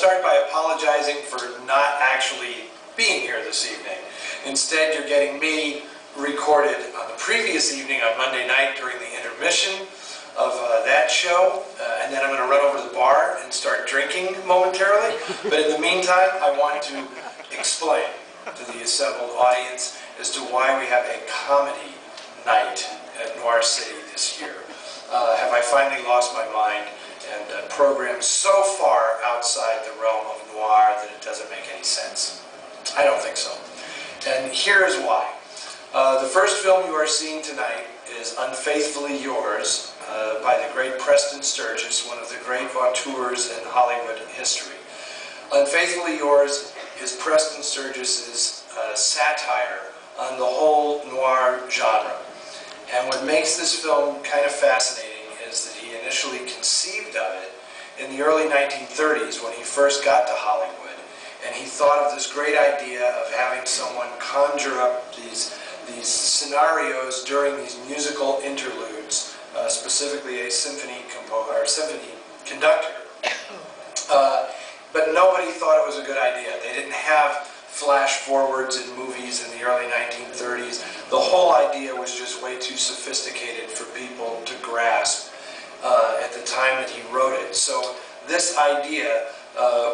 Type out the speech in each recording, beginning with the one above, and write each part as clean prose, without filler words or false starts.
start by apologizing for not actually being here this evening. Instead, you're getting me recorded on the previous evening on Monday night during the intermission of that show, and then I'm going to run over to the bar and start drinking momentarily. But in the meantime, I want to explain to the assembled audience as to why we have a comedy night at Noir City this year. Have I finally lost my mind and programmed so far outside the realm of noir that it doesn't make any sense? I don't think so. And here is why. The first film you are seeing tonight is Unfaithfully Yours by the great Preston Sturges, one of the great auteurs in Hollywood history. Unfaithfully Yours is Preston Sturges' satire on the whole noir genre. And what makes this film kind of fascinating is that he initially conceived of it in the early 1930s when he first got to Hollywood. And he thought of this great idea of having someone conjure up these scenarios during these musical interludes, specifically a symphony conductor. But nobody thought it was a good idea. They didn't have flash forwards in movies in the early 1930s. The whole idea was just way too sophisticated for people to grasp at the time that he wrote it. So this idea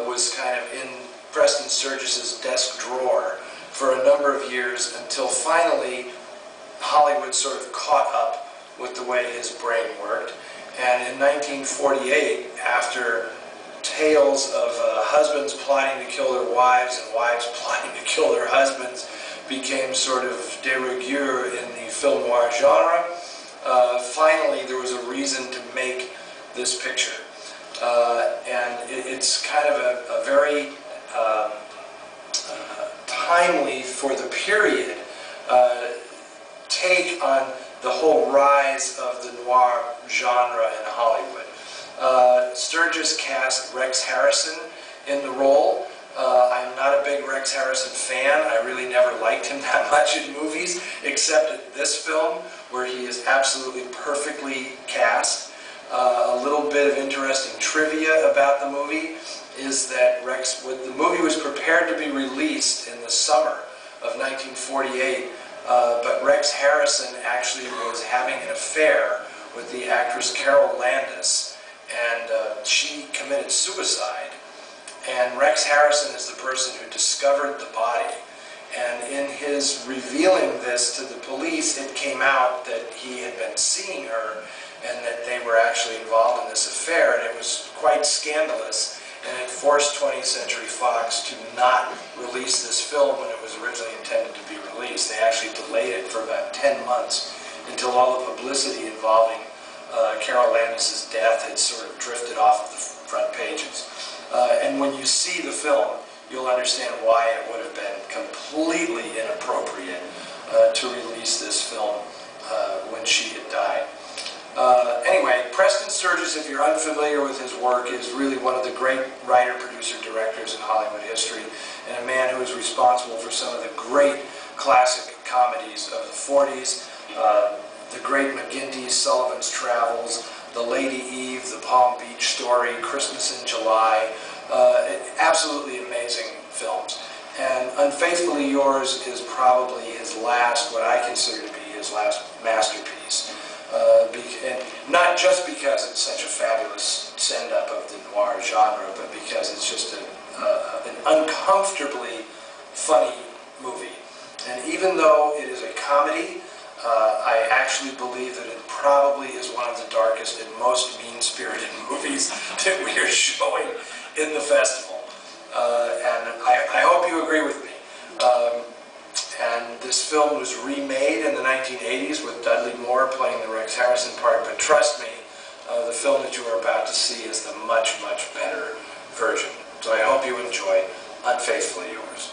was kind of in Preston Sturges' desk drawer for a number of years until finally Hollywood sort of caught up with the way his brain worked. And in 1948, after tales of husbands plotting to kill their wives and wives plotting to kill their husbands became sort of de rigueur in the film noir genre, finally there was a reason to make this picture. And it's kind of a very timely, for the period, take on the whole rise of the noir genre in Hollywood. Sturges cast Rex Harrison in the role. I'm not a big Rex Harrison fan. I really never liked him that much in movies, except at this film, where he is absolutely perfectly cast. A little bit of interesting trivia about the movie is that the movie was prepared to be released in the summer of 1948, but Rex Harrison actually was having an affair with the actress Carol Landis, and she committed suicide. And Rex Harrison is the person who discovered the body. And in his revealing this to the police, it came out that he had been seeing her and that they were actually involved in this affair, and it was quite scandalous. And it forced 20th Century Fox to not release this film when it was originally intended to be released. They actually delayed it for about 10 months until all the publicity involving Carol Landis' death had sort of drifted off of the front pages. And when you see the film, you'll understand why it would have been completely inappropriate to release this film when she had died. Anyway, Preston Sturges, if you're unfamiliar with his work, is really one of the great writer, producer, directors in Hollywood history, and a man who is responsible for some of the great classic comedies of the 40s, the great McGinty's Sullivan's Travels, The Lady Eve, The Palm Beach Story, Christmas in July, absolutely amazing films. And Unfaithfully Yours is probably his last, what I consider to be his last masterpiece. And not just because it's such a fabulous send-up of the noir genre, but because it's just an uncomfortably funny movie. And even though it is a comedy, I actually believe that it probably is one of the darkest and most mean-spirited movies that we are showing in the festival. And I hope you agree with me. And this film was remade in the 1980s with Dudley Moore playing the Rex Harrison part, but trust me, the film that you are about to see is the much, much better version. So I hope you enjoy Unfaithfully Yours.